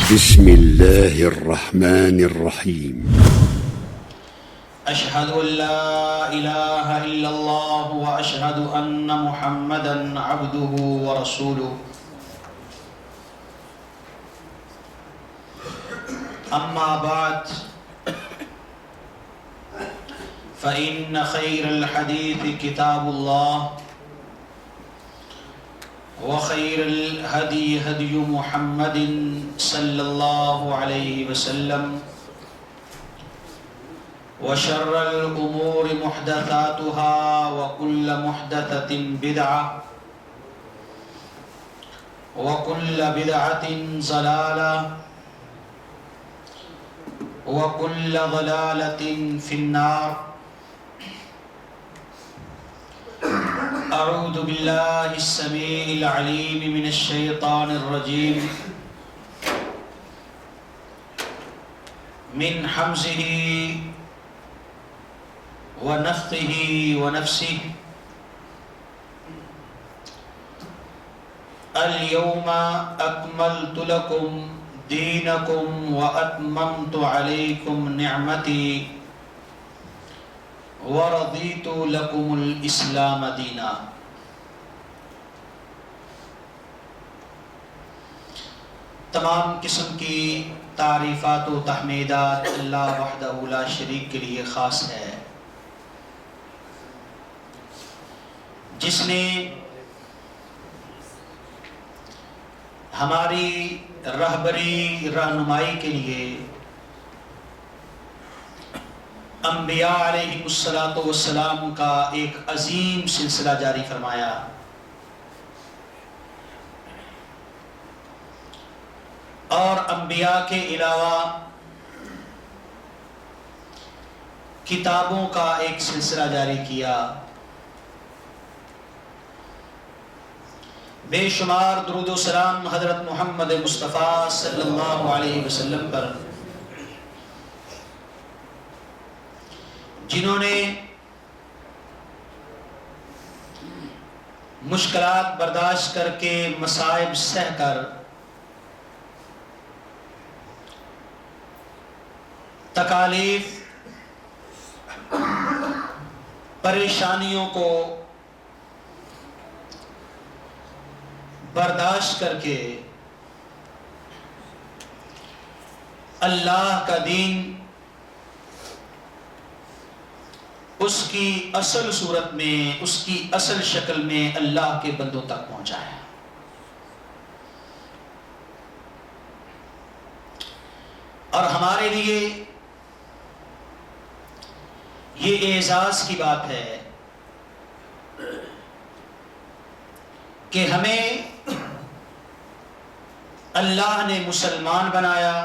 بسم الله الرحمن الرحيم. أشهد أن لا إله إلا الله وأشهد أن محمدا عبده ورسوله. أما بعد فإن خير الحديث كتاب الله وخير الهدي هدي محمد صلى الله عليه وسلم وشر الأمور محدثاتها وكل محدثة بدعة وكل بدعة ضلالة وكل ضلالة في النار. أعوذ بالله السميع العليم من الشيطان الرجيم من حمزه ونفخه ونفسه. اليوم أكملت لكم دينكم وأتممت عليكم نعمتي ورضيت لكم الإسلام دينا. تمام قسم کی تعریفات و تحمیدات اللہ وحدہ لا شریک کے لیے خاص ہے، جس نے ہماری رہبری رہنمائی کے لیے انبیاء علیہ الصلاۃ والسلام کا ایک عظیم سلسلہ جاری فرمایا، اور انبیاء کے علاوہ کتابوں کا ایک سلسلہ جاری کیا. بے شمار درود و سلام حضرت محمد مصطفیٰ صلی اللہ علیہ وسلم پر، جنہوں نے مشکلات برداشت کر کے، مصائب سہ کر تکالیف پریشانیوں کو برداشت کر کے اللہ کا دین اس کی اصل صورت میں، اس کی اصل شکل میں اللہ کے بندوں تک پہنچایا. اور ہمارے لیے یہ اعزاز کی بات ہے کہ ہمیں اللہ نے مسلمان بنایا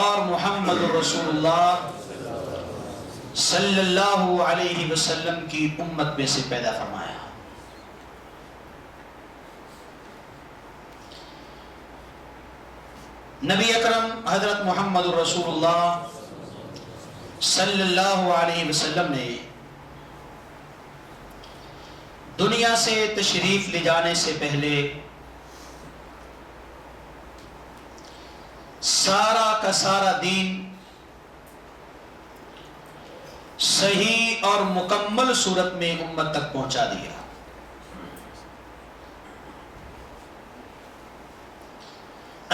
اور محمد رسول اللہ صلی اللہ علیہ وسلم کی امت میں سے پیدا فرمایا. نبی اکرم حضرت محمد رسول اللہ صلی اللہ علیہ وسلم نے دنیا سے تشریف لے جانے سے پہلے سارا کا سارا دین صحیح اور مکمل صورت میں امت تک پہنچا دیا.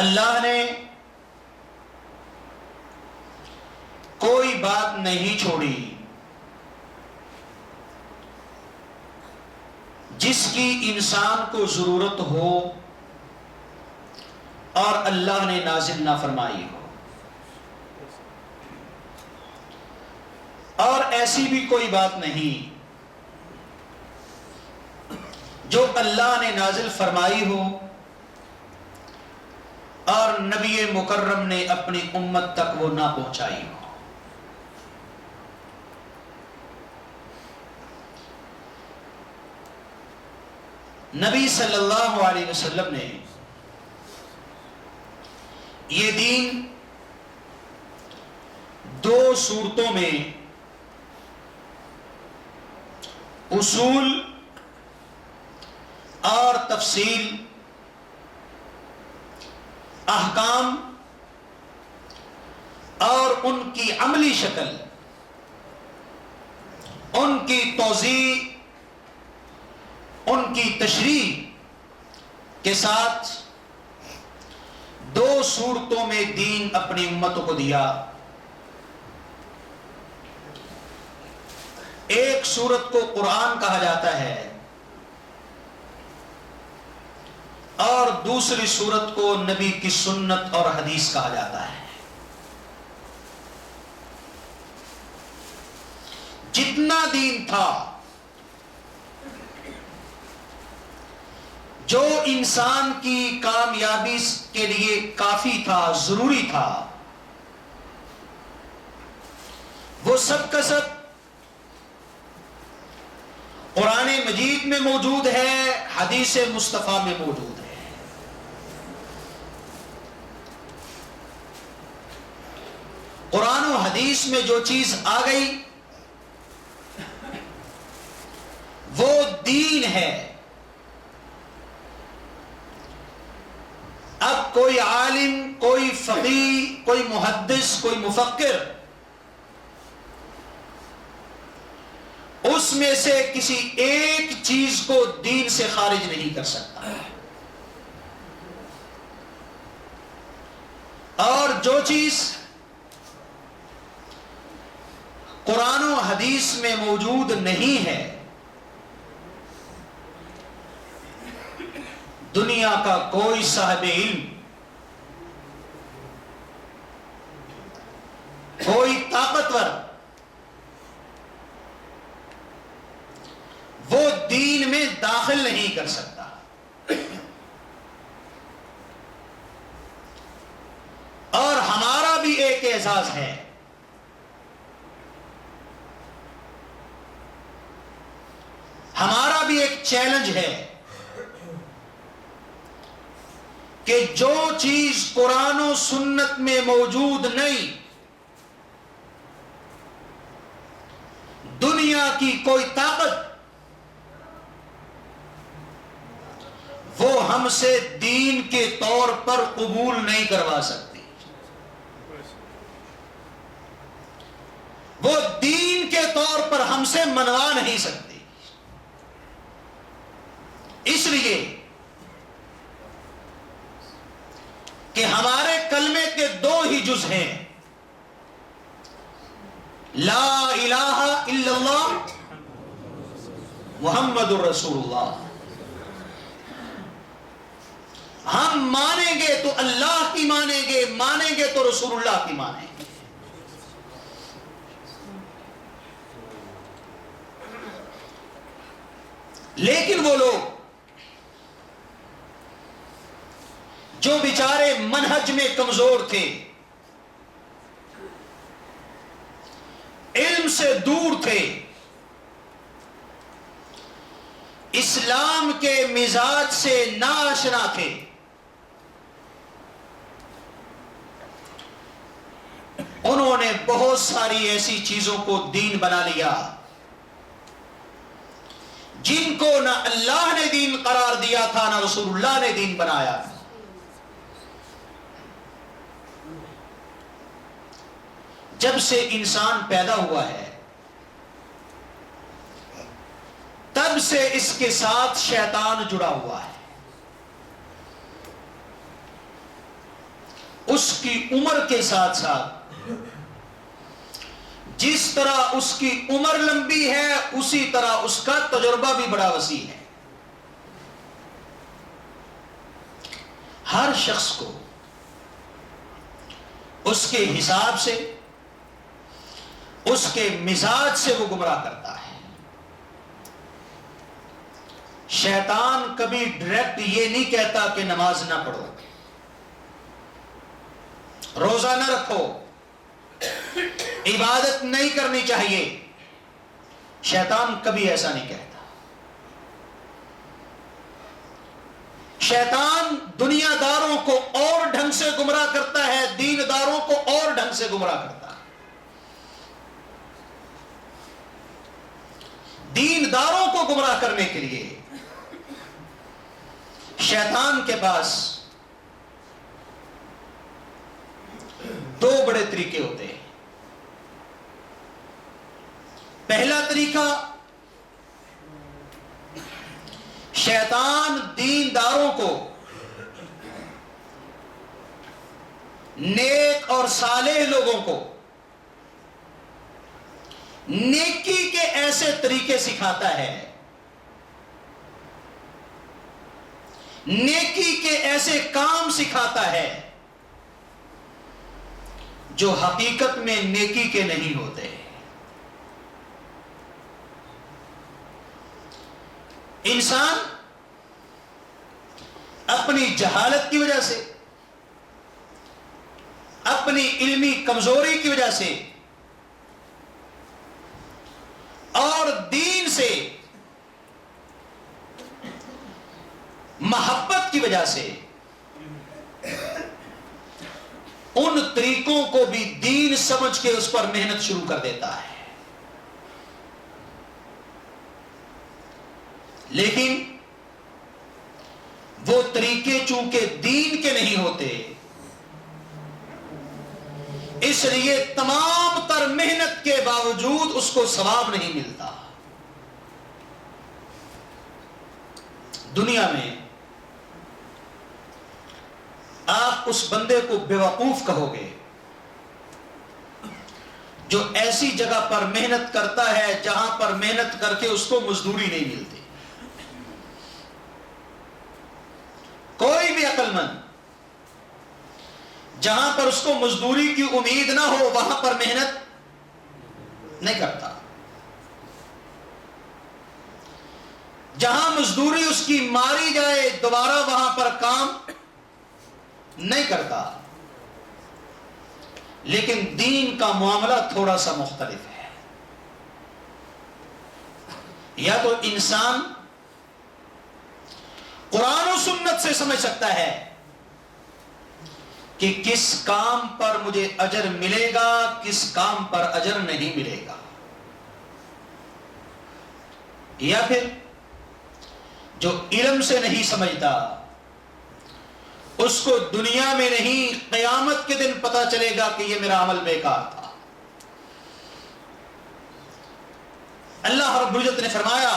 اللہ نے کوئی بات نہیں چھوڑی جس کی انسان کو ضرورت ہو اور اللہ نے نازل نہ فرمائی ہو، اور ایسی بھی کوئی بات نہیں جو اللہ نے نازل فرمائی ہو اور نبی مکرم نے اپنی امت تک وہ نہ پہنچائی ہو. نبی صلی اللہ علیہ وسلم نے یہ دین دو صورتوں میں اصول اور تفصیل احکام اور ان کی عملی شکل، ان کی توضیح، ان کی تشریح کے ساتھ دو صورتوں میں دین اپنی امتوں کو دیا. ایک صورت کو قرآن کہا جاتا ہے اور دوسری صورت کو نبی کی سنت اور حدیث کہا جاتا ہے. جتنا دین تھا جو انسان کی کامیابی کے لیے کافی تھا، ضروری تھا، وہ سب کا سب قرآن مجید میں موجود ہے، حدیث مصطفیٰ میں موجود ہے. قرآن و حدیث میں جو چیز آ گئی وہ دین ہے. اب کوئی عالم، کوئی فقیہ، کوئی محدث، کوئی مفکر اس میں سے کسی ایک چیز کو دین سے خارج نہیں کر سکتا. اور جو چیز قرآن و حدیث میں موجود نہیں ہے، دنیا کا کوئی صاحب علم، کوئی طاقتور وہ دین میں داخل نہیں کر سکتا. اور ہمارا بھی ایک اعزاز ہے، ہمارا بھی ایک چیلنج ہے کہ جو چیز قرآن و سنت میں موجود نہیں، دنیا کی کوئی طاقت وہ ہم سے دین کے طور پر قبول نہیں کروا سکتی، وہ دین کے طور پر ہم سے منوا نہیں سکتی. اس لیے کہ ہمارے کلمے کے دو ہی جز ہیں، لا الہ الا اللہ محمد الرسول اللہ. ہم مانیں گے تو اللہ کی مانیں گے، مانیں گے تو رسول اللہ کی مانیں گے. لیکن وہ لوگ جو بیچارے منہج میں کمزور تھے، علم سے دور تھے، اسلام کے مزاج سے ناآشنا تھے، انہوں نے بہت ساری ایسی چیزوں کو دین بنا لیا جن کو نہ اللہ نے دین قرار دیا تھا، نہ رسول اللہ نے دین بنایا تھا. جب سے انسان پیدا ہوا ہے تب سے اس کے ساتھ شیطان جڑا ہوا ہے. اس کی عمر کے ساتھ ساتھ جس طرح اس کی عمر لمبی ہے اسی طرح اس کا تجربہ بھی بڑا وسیع ہے. ہر شخص کو اس کے حساب سے، اس کے مزاج سے وہ گمراہ کرتا ہے. شیطان کبھی ڈائریکٹ یہ نہیں کہتا کہ نماز نہ پڑھو، روزہ نہ رکھو، عبادت نہیں کرنی چاہیے. شیطان کبھی ایسا نہیں کہتا. شیطان دنیا داروں کو اور ڈھنگ سے گمراہ کرتا ہے، دین داروں کو اور ڈھنگ سے گمراہ کرتا ہے. دین داروں کو گمراہ کرنے کے لیے شیطان کے پاس دو بڑے طریقے ہوتے ہیں. پہلا طریقہ، شیطان دینداروں کو، نیک اور صالح لوگوں کو نیکی کے ایسے طریقے سکھاتا ہے، نیکی کے ایسے کام سکھاتا ہے جو حقیقت میں نیکی کے نہیں ہوتے. انسان اپنی جہالت کی وجہ سے، اپنی علمی کمزوری کی وجہ سے اور دین سے محبت کی وجہ سے ان طریقوں کو بھی دین سمجھ کے اس پر محنت شروع کر دیتا ہے. لیکن وہ طریقے چونکہ دین کے نہیں ہوتے، اس لیے تمام تر محنت کے باوجود اس کو ثواب نہیں ملتا. دنیا میں آپ اس بندے کو بیوقوف کہو گے جو ایسی جگہ پر محنت کرتا ہے جہاں پر محنت کر کے اس کو مزدوری نہیں ملتی. کوئی بھی عقل مند جہاں پر اس کو مزدوری کی امید نہ ہو وہاں پر محنت نہیں کرتا. جہاں مزدوری اس کی ماری جائے دوبارہ وہاں پر کام نہیں کرتا. لیکن دین کا معاملہ تھوڑا سا مختلف ہے. یا تو انسان قرآن و سنت سے سمجھ سکتا ہے کہ کس کام پر مجھے اجر ملے گا، کس کام پر اجر نہیں ملے گا. یا پھر جو علم سے نہیں سمجھتا اس کو دنیا میں نہیں قیامت کے دن پتا چلے گا کہ یہ میرا عمل بیکار تھا. اللہ رب العزت نے فرمایا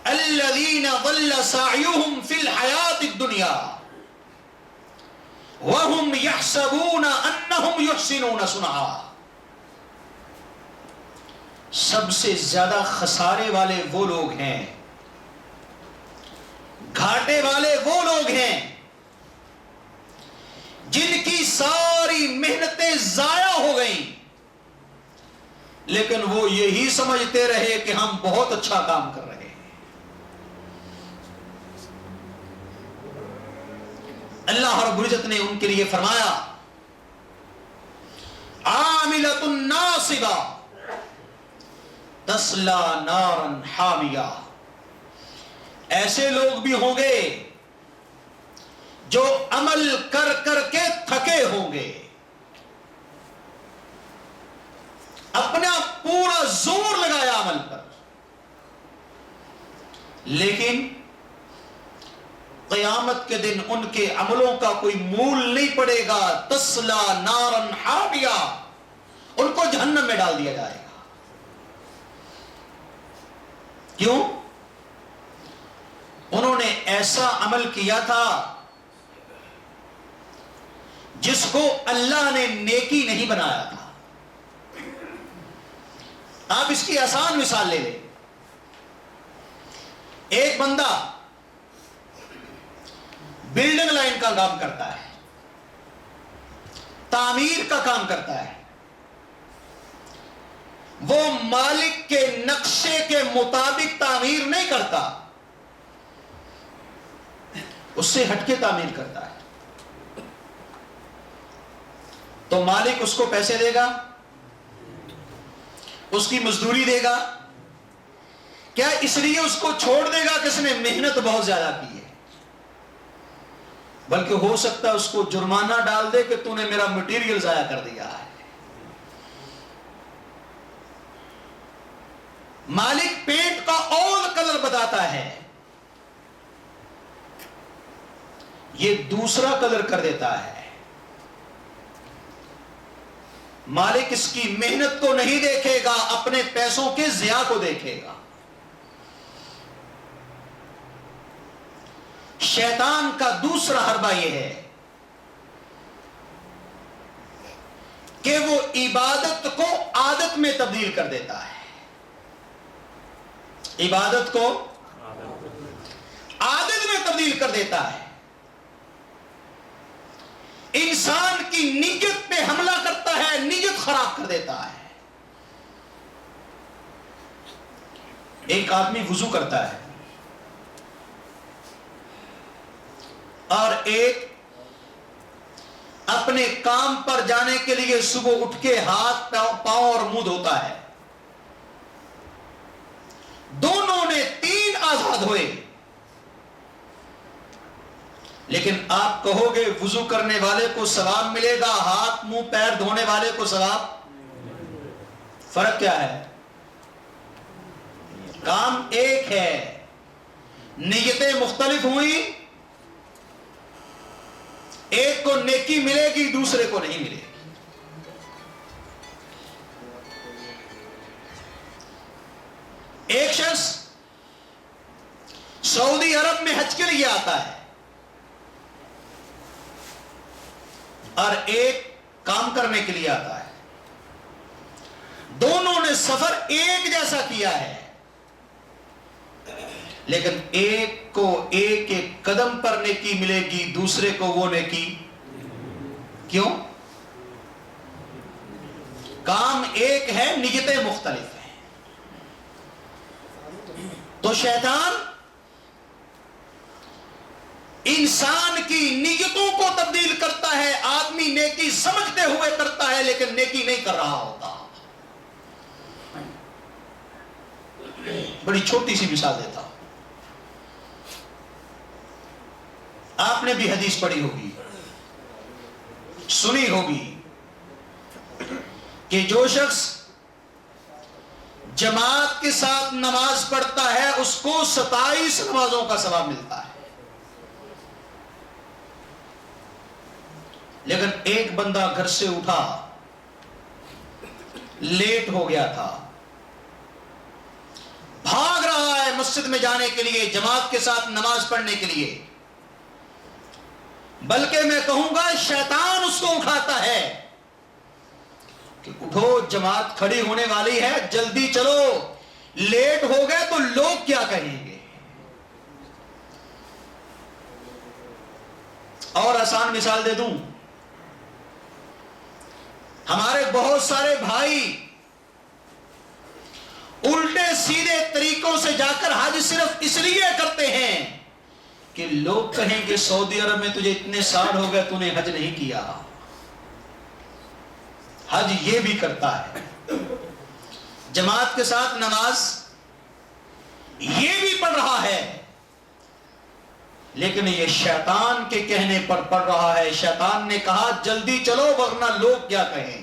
الذین ضل سعیہم فی الحیاۃ الدنیا وہم یحسبون انہم یحسنون صنعا. سب سے زیادہ خسارے والے وہ لوگ ہیں، گھاٹے والے وہ لوگ ہیں جن کی ساری محنتیں ضائع ہو گئیں لیکن وہ یہی سمجھتے رہے کہ ہم بہت اچھا کام کر رہے ہیں. اللہ رب العزت نے ان کے لیے فرمایا عاملۃ ناصبہ تصلی نارا حامیہ. ایسے لوگ بھی ہوں گے جو عمل کر کر کے تھکے ہوں گے، اپنا پورا زور لگایا عمل پر، لیکن قیامت کے دن ان کے عملوں کا کوئی مول نہیں پڑے گا. تصلی نارا حامیہ، ان کو جہنم میں ڈال دیا جائے گا. کیوں؟ انہوں نے ایسا عمل کیا تھا جس کو اللہ نے نیکی نہیں بنایا تھا. آپ اس کی آسان مثال لے لیں. ایک بندہ بلڈنگ لائن کا کام کرتا ہے، تعمیر کا کام کرتا ہے، وہ مالک کے نقشے کے مطابق تعمیر نہیں کرتا، اس سے ہٹ کے تعمیر کرتا ہے. تو مالک اس کو پیسے دے گا، اس کی مزدوری دے گا. کیا اس لیے اس کو چھوڑ دے گا کہ اس نے محنت بہت زیادہ کی ہے؟ بلکہ ہو سکتا ہے اس کو جرمانہ ڈال دے کہ تو نے میرا مٹیریل ضائع کر دیا ہے. مالک پینٹ کا اور کلر بتاتا ہے، یہ دوسرا کلر کر دیتا ہے. مالک اس کی محنت کو نہیں دیکھے گا، اپنے پیسوں کے ضیاع کو دیکھے گا۔ شیطان کا دوسرا حربہ یہ ہے کہ وہ عبادت کو عادت میں تبدیل کر دیتا ہے۔ عبادت کو عادت میں تبدیل کر دیتا ہے، انسان کی نیت پہ حملہ کرتا ہے، نیت خراب کر دیتا ہے۔ ایک آدمی وضو کرتا ہے اور ایک اپنے کام پر جانے کے لیے صبح اٹھ کے ہاتھ پاؤں اور منہ دھوتا ہے، دونوں نے 3 آزاد ہوئے، لیکن آپ کہو گے وضو کرنے والے کو ثواب ملے گا، ہاتھ منہ پیر دھونے والے کو ثواب؟ فرق کیا ہے؟ کام ایک ہے، نیتیں مختلف ہوئی، ایک کو نیکی ملے گی، دوسرے کو نہیں ملے گی۔ ایک شخص سعودی عرب میں حج کے لیے آتا ہے اور ایک کام کرنے کے لیے آتا ہے، دونوں نے سفر ایک جیسا کیا ہے، لیکن ایک کو ایک ایک قدم پر نیکی ملے گی، دوسرے کو وہ نیکی کیوں؟ کام ایک ہے، نیتیں مختلف ہیں۔ تو شیطان انسان کی نیتوں کو تبدیل کرتا ہے، آدمی نیکی سمجھتے ہوئے کرتا ہے لیکن نیکی نہیں کر رہا ہوتا۔ بڑی چھوٹی سی مثال دیتا ہوں، آپ نے بھی حدیث پڑھی ہوگی، سنی ہوگی کہ جو شخص جماعت کے ساتھ نماز پڑھتا ہے اس کو 27 نمازوں کا ثواب ملتا ہے، لیکن ایک بندہ گھر سے اٹھا، لیٹ ہو گیا تھا، بھاگ رہا ہے مسجد میں جانے کے لیے، جماعت کے ساتھ نماز پڑھنے کے لیے، بلکہ میں کہوں گا شیطان اس کو اٹھاتا ہے کہ اٹھو، جماعت کھڑی ہونے والی ہے، جلدی چلو، لیٹ ہو گئے تو لوگ کیا کہیں گے۔ اور آسان مثال دے دوں، ہمارے بہت سارے بھائی الٹے سیدھے طریقوں سے جا کر حج صرف اس لیے کرتے ہیں کہ لوگ کہیں کہ سعودی عرب میں تجھے اتنے سال ہو گئے تو نے حج نہیں کیا۔ حج یہ بھی کرتا ہے، جماعت کے ساتھ نماز یہ بھی پڑھ رہا ہے، لیکن یہ شیطان کے کہنے پر پڑھ رہا ہے۔ شیطان نے کہا جلدی چلو ورنہ لوگ کیا کہیں گے۔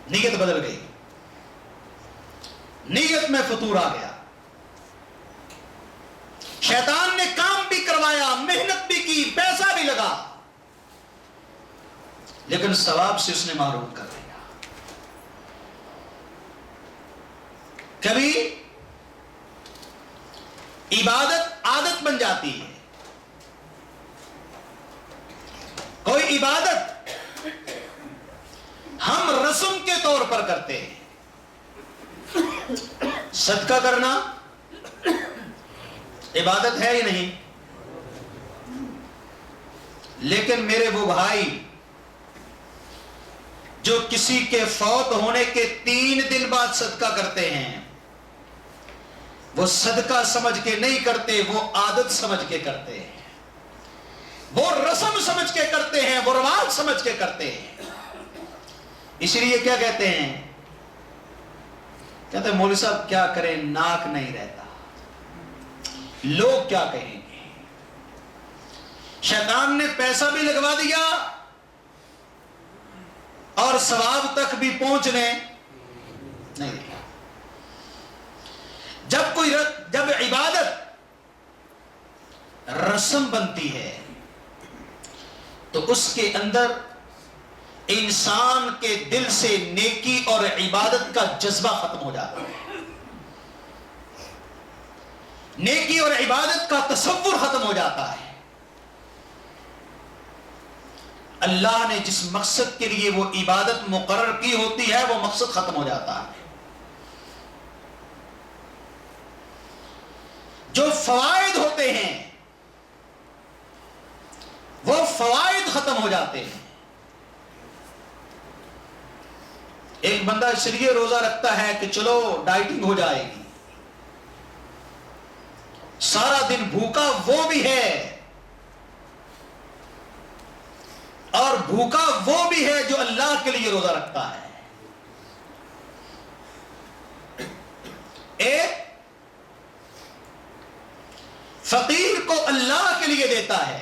نیت بدل گئی، نیت میں فطور آ گیا، شیطان نے کام بھی کروایا، محنت بھی کی، پیسہ بھی لگا، لیکن ثواب سے اس نے محروم کر دیا۔ کبھی عبادت عادت بن جاتی ہے، کوئی عبادت ہم رسم کے طور پر کرتے ہیں، صدقہ کرنا عبادت ہے یا نہیں؟ لیکن میرے وہ بھائی جو کسی کے فوت ہونے کے 3 دن بعد صدقہ کرتے ہیں، وہ صدقہ سمجھ کے نہیں کرتے، وہ عادت سمجھ کے کرتے ہیں، وہ رسم سمجھ کے کرتے ہیں، وہ رواج سمجھ کے کرتے ہیں۔ اسی لیے کیا کہتے ہیں مولوی صاحب کیا کریں، ناک نہیں رہتا، لوگ کیا کہیں گے۔ شیطان نے پیسہ بھی لگوا دیا اور ثواب تک بھی پہنچنے نہیں دیا۔ جب عبادت رسم بنتی ہے تو اس کے اندر انسان کے دل سے نیکی اور عبادت کا جذبہ ختم ہو جاتا ہے، نیکی اور عبادت کا تصور ختم ہو جاتا ہے۔ اللہ نے جس مقصد کے لیے وہ عبادت مقرر کی ہوتی ہے وہ مقصد ختم ہو جاتا ہے، جو فوائد ہوتے ہیں وہ فوائد ختم ہو جاتے ہیں۔ ایک بندہ اس لیے روزہ رکھتا ہے کہ چلو ڈائٹنگ ہو جائے گی، سارا دن بھوکا وہ بھی ہے اور بھوکا وہ بھی ہے جو اللہ کے لیے روزہ رکھتا ہے۔ ایک فقیر کو اللہ کے لیے دیتا ہے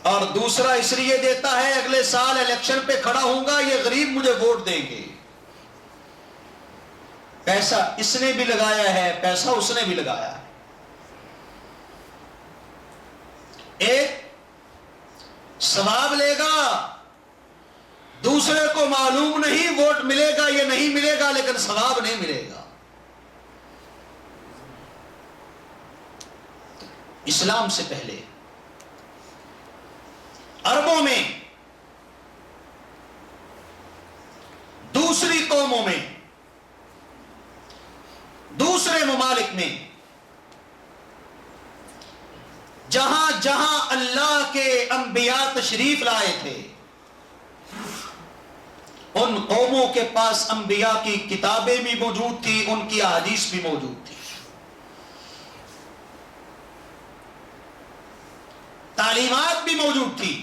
اور دوسرا اس لیے دیتا ہے اگلے سال الیکشن پہ کھڑا ہوں گا، یہ غریب مجھے ووٹ دیں گے۔ پیسہ اس نے بھی لگایا ہے، پیسہ اس نے بھی لگایا ہے۔ ایک ثواب لے گا، دوسرے کو معلوم نہیں ووٹ ملے گا یا نہیں ملے گا، لیکن ثواب نہیں ملے گا۔ اسلام سے پہلے عربوں میں، دوسری قوموں میں، دوسرے ممالک میں، جہاں جہاں اللہ کے انبیاء تشریف لائے تھے، ان قوموں کے پاس انبیاء کی کتابیں بھی موجود تھی، ان کی احادیث بھی موجود تھی، تعلیمات بھی موجود تھی۔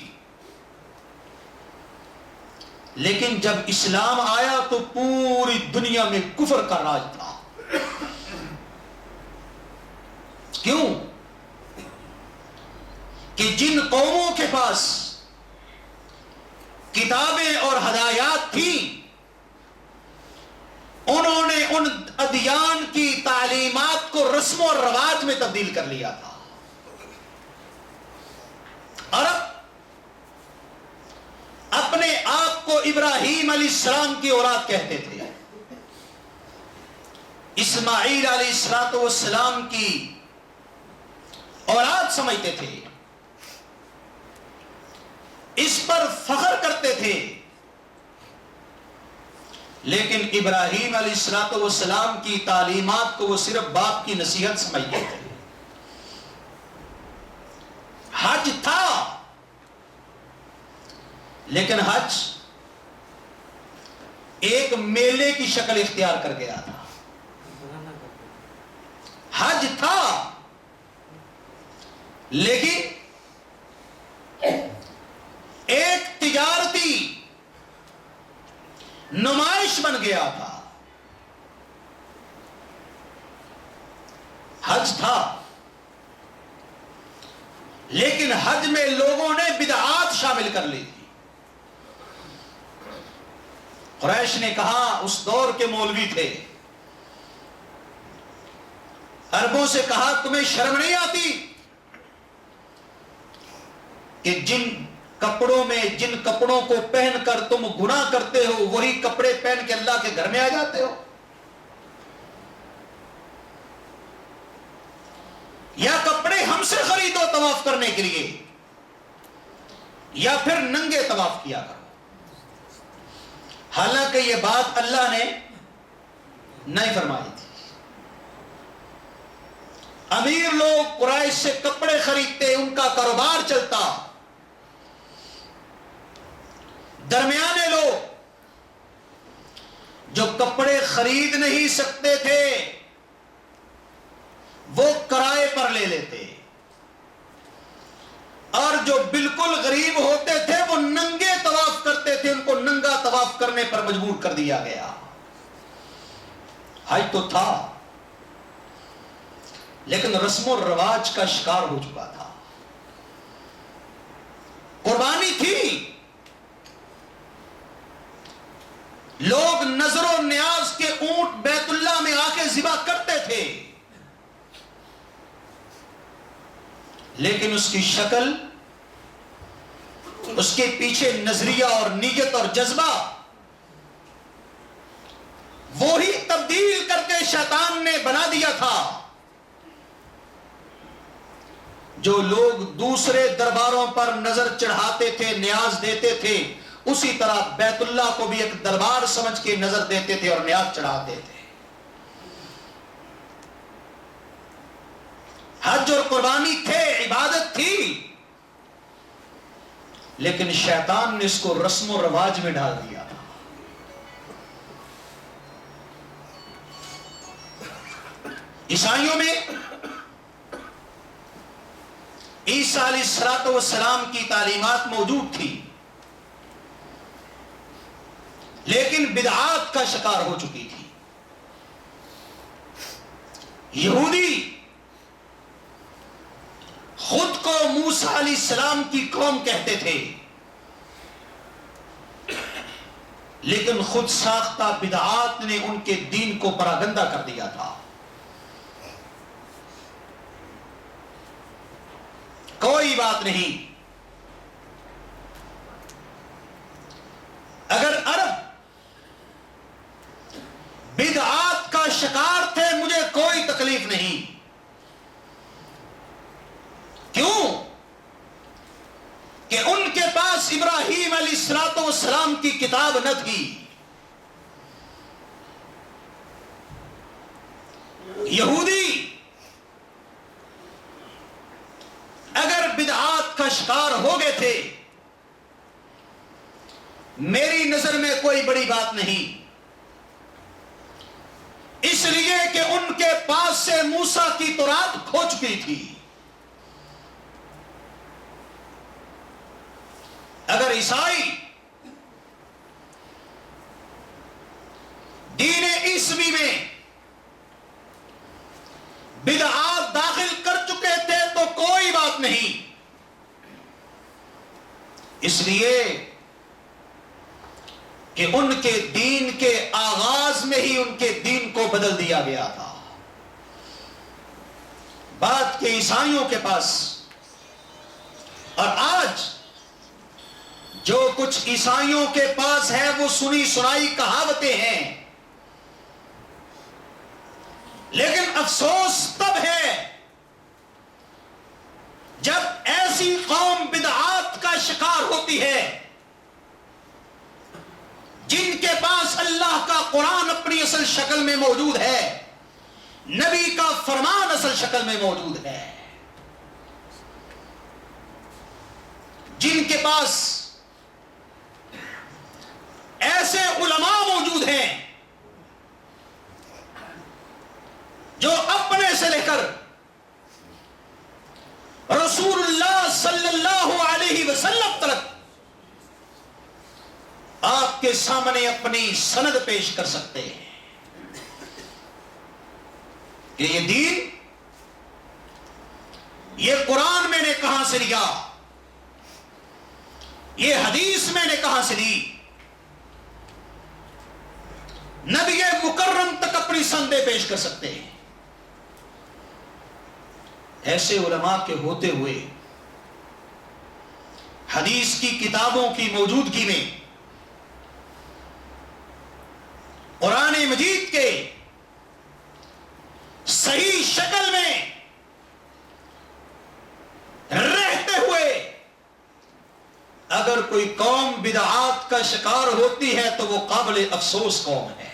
لیکن جب اسلام آیا تو پوری دنیا میں کفر کا راج تھا۔ کیوں؟ کہ جن قوموں کے پاس کتابیں اور ہدایات تھیں، انہوں نے ان ادیان کی تعلیمات کو رسم و رواج میں تبدیل کر لیا تھا۔ عرب اپنے آپ کو ابراہیم علیہ السلام کی اولاد کہتے تھے، اسماعیل علیہ السلام کی اولاد سمجھتے تھے، اس پر فخر کرتے تھے۔ لیکن ابراہیم علیہ السلام کی تعلیمات کو وہ صرف باپ کی نصیحت سمجھتے تھے۔ حج تھا، لیکن حج ایک میلے کی شکل اختیار کر گیا تھا۔ حج تھا لیکن ایک تجارتی نمائش بن گیا تھا۔ حج تھا لیکن حج میں لوگوں نے بدعات شامل کر لی تھی۔ قریش نے کہا، اس دور کے مولوی تھے، عربوں سے کہا تمہیں شرم نہیں آتی کہ جن کپڑوں کو پہن کر تم گناہ کرتے ہو وہی کپڑے پہن کے اللہ کے گھر میں آ جاتے ہو؟ یا کپڑے ہم سے خریدو طواف کرنے کے لیے، یا پھر ننگے طواف کیا کرو۔ حالانکہ یہ بات اللہ نے نہیں فرمائی تھی۔ امیر لوگ قریش سے کپڑے خریدتے، ان کا کاروبار چلتا، درمیانے لوگ جو کپڑے خرید نہیں سکتے تھے وہ کرائے پر لے لیتے، اور جو بالکل غریب ہوتے تھے وہ ننگے طواف کرتے تھے، ان کو ننگا طواف کرنے پر مجبور کر دیا گیا۔ حج تو تھا لیکن رسم و رواج کا شکار ہو چکا تھا۔ قربانی تھی، لوگ نظر و نیاز کے اونٹ بیت اللہ میں آ کے ذبح کرتے تھے، لیکن اس کی شکل اس کے پیچھے نظریہ اور نیت اور جذبہ وہی تبدیل کر کے شیطان نے بنا دیا تھا. جو لوگ دوسرے درباروں پر نظر چڑھاتے تھے، نیاز دیتے تھے، اسی طرح بیت اللہ کو بھی ایک دربار سمجھ کے نظر دیتے تھے اور نیاز چڑھاتے تھے. حج اور قربانی تھے، عبادت تھی، لیکن شیطان نے اس کو رسم و رواج میں ڈال دیا تھا. عیسائیوں میں عیسیٰ علیہ السلام کی تعلیمات موجود تھی، لیکن بدعات کا شکار ہو چکی تھی. یہودی خود کو موسیٰ علیہ السلام کی قوم کہتے تھے، لیکن خود ساختہ بدعات نے ان کے دین کو پراگندہ کر دیا تھا. کوئی بات نہیں، اگر عرب بدعات کا شکار تھے مجھے کوئی تکلیف نہیں. کیوں؟ کہ ان کے پاس ابراہیم علیہ السلام کی کتاب نہ تھی. یہودی اگر بدعات کا شکار ہو گئے تھے، میری نظر میں کوئی بڑی بات نہیں، اس لیے کہ ان کے پاس سے موسیٰ کی تورات کھو چکی تھی. اگر عیسائی دین عیسوی میں بدعات داخل کر چکے تھے تو کوئی بات نہیں، اس لیے کہ ان کے دین کے آغاز میں ہی ان کے دین کو بدل دیا گیا تھا. بات کے عیسائیوں کے پاس اور آج جو کچھ عیسائیوں کے پاس ہے وہ سنی سنائی کہاوتیں ہیں، لیکن افسوس تب ہے جب ایسی قوم بدعات کا شکار ہوتی ہے جن کے پاس اللہ کا قرآن اپنی اصل شکل میں موجود ہے، نبی کا فرمان اصل شکل میں موجود ہے، جن کے پاس ایسے علماء موجود ہیں جو اپنے سے لے کر رسول اللہ صلی اللہ علیہ وسلم تک آپ کے سامنے اپنی سند پیش کر سکتے ہیں کہ یہ دین، یہ قرآن میں نے کہاں سے لیا، یہ حدیث میں نے کہاں سے لی. نبی مکرم تک اپنی سندیں پیش کر سکتے ہیں. ایسے علماء کے ہوتے ہوئے حدیث کی کتابوں کی موجودگی میں قرآن مجید کے صحیح شکل میں رہتے ہوئے اگر کوئی قوم بدعات کا شکار ہوتی ہے تو وہ قابل افسوس قوم ہے.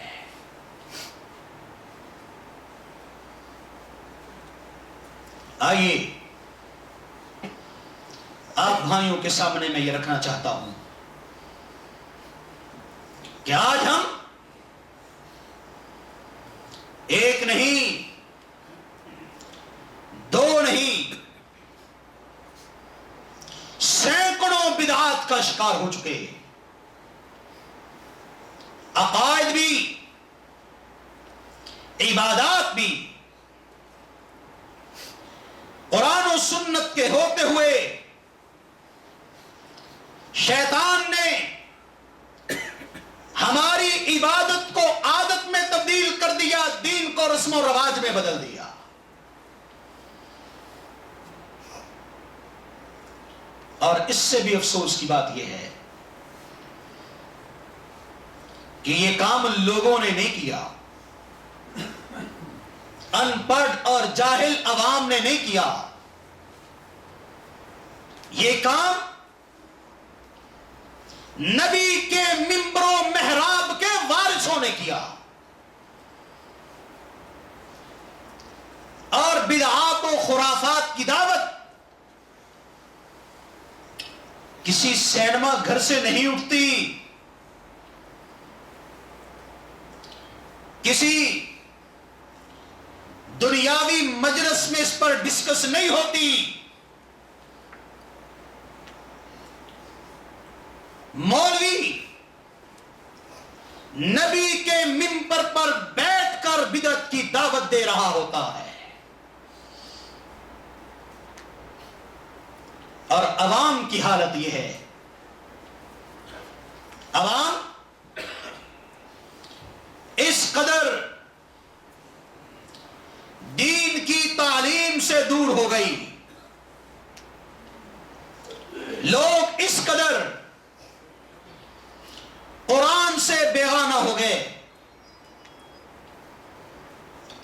آئیے آپ بھائیوں کے سامنے میں یہ رکھنا چاہتا ہوں کہ آج ہم ایک نہیں، دو نہیں، سینکڑوں بدعات کا شکار ہو چکے. عقائد بھی، عبادات بھی قرآن و سنت کے ہوتے ہوئے شیطان نے ہماری عبادت کو عادت میں تبدیل کر دیا، دین کو رسم و رواج میں بدل دیا. اور اس سے بھی افسوس کی بات یہ ہے کہ یہ کام لوگوں نے نہیں کیا، ان پڑھ اور جاہل عوام نے نہیں کیا، یہ کام نبی کے منبر و محراب کے وارثوں نے کیا، اور بدعات و خرافات کی دعوت کسی سینما گھر سے نہیں اٹھتی، کسی دنیاوی مجلس میں اس پر ڈسکس نہیں ہوتی، مولوی نبی کے منبر پر بیٹھ کر بدعت کی دعوت دے رہا ہوتا ہے، اور عوام کی حالت یہ ہے، عوام اس قدر دین کی تعلیم سے دور ہو گئی، لوگ اس قدر قرآن سے بیگانہ ہو گئے۔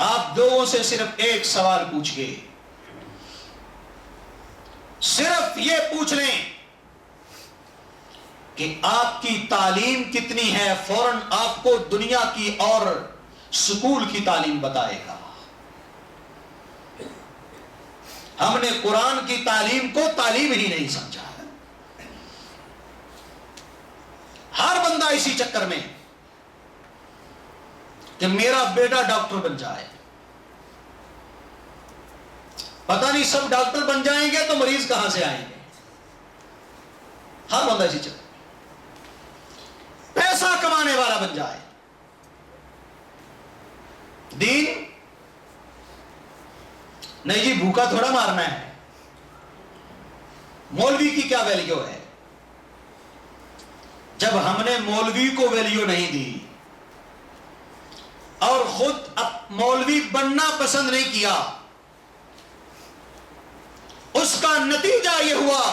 آپ لوگوں سے صرف ایک سوال پوچھ گئے، صرف یہ پوچھ لیں کہ آپ کی تعلیم کتنی ہے، فوراً آپ کو دنیا کی اور سکول کی تعلیم بتائے گا۔ ہم نے قرآن کی تعلیم کو تعلیم ہی نہیں سمجھا، ہر بندہ اسی چکر میں کہ میرا بیٹا ڈاکٹر بن جائے، پتہ نہیں سب ڈاکٹر بن جائیں گے تو مریض کہاں سے آئیں گے، ہر بندہ اسی چکر میں پیسہ کمانے والا بن جائے، دین نہیں جی، بھوکا تھوڑا مارنا ہے، مولوی کی کیا ویلیو ہے؟ جب ہم نے مولوی کو ویلیو نہیں دی اور خود مولوی بننا پسند نہیں کیا، اس کا نتیجہ یہ ہوا،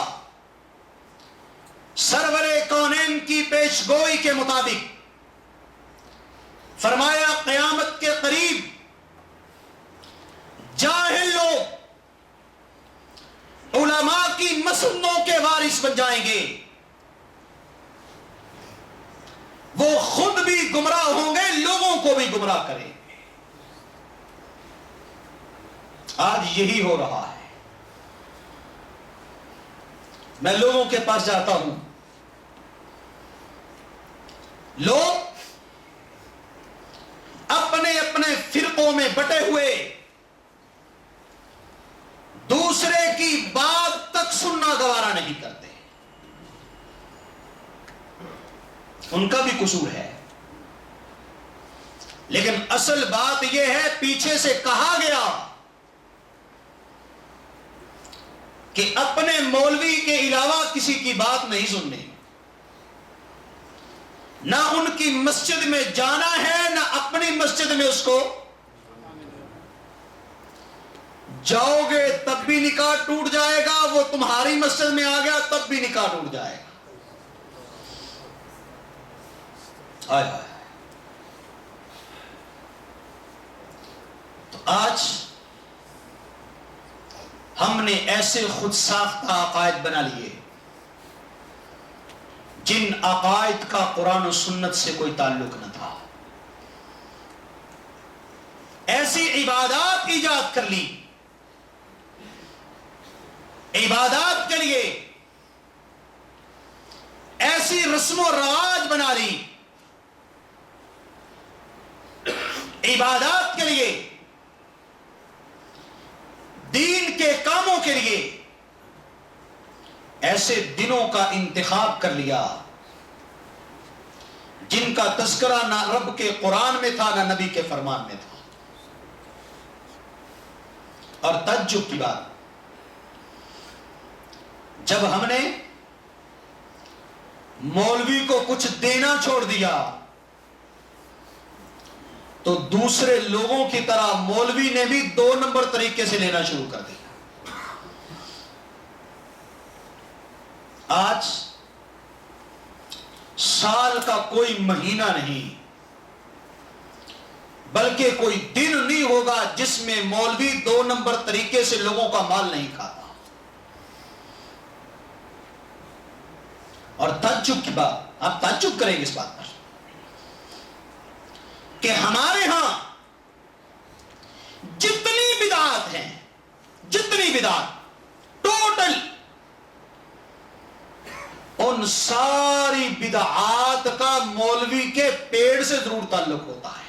سرور کونین کی پیش گوئی کے مطابق فرمایا قیامت کے قریب جاہل لوگ علماء کی مسنوں کے وارث بن جائیں گے، وہ خود بھی گمراہ ہوں گے، لوگوں کو بھی گمراہ کریں گے۔ آج یہی ہو رہا ہے، میں لوگوں کے پاس جاتا ہوں، لوگ اپنے اپنے فرقوں میں بٹے ہوئے دوسرے کی بات تک سننا گوارا نہیں کرتے، ان کا بھی قصور ہے، لیکن اصل بات یہ ہے، پیچھے سے کہا گیا کہ اپنے مولوی کے علاوہ کسی کی بات نہیں سننی، نہ ان کی مسجد میں جانا ہے، نہ اپنی مسجد میں اس کو جاؤ گے تب بھی نکاح ٹوٹ جائے گا، وہ تمہاری مسجد میں آ گیا تب بھی نکاح ٹوٹ جائے گا۔ آئے آئے تو آج ہم نے ایسے خود ساختہ عقائد بنا لیے جن عقائد کا قرآن و سنت سے کوئی تعلق نہ تھا، ایسی عبادات ایجاد کر لی، عبادات کے لیے ایسی رسم و رواج بنا لی، عبادات کے لیے، دین کے کاموں کے لیے ایسے دنوں کا انتخاب کر لیا جن کا تذکرہ نہ رب کے قرآن میں تھا نہ نبی کے فرمان میں تھا۔ اور تعجب کی بات، جب ہم نے مولوی کو کچھ دینا چھوڑ دیا تو دوسرے لوگوں کی طرح مولوی نے بھی 2 نمبر طریقے سے لینا شروع کر دیا۔ آج سال کا کوئی مہینہ نہیں بلکہ کوئی دن نہیں ہوگا جس میں مولوی 2 نمبر طریقے سے لوگوں کا مال نہیں کھاتا. اور تعجب کی بات، آپ تعجب کریں گے اس بات پر کہ ہمارے ہاں جتنی بدعات ہیں، جتنی بدعات ٹوٹل، ان ساری بدعات کا مولوی کے پیڑ سے ضرور تعلق ہوتا ہے،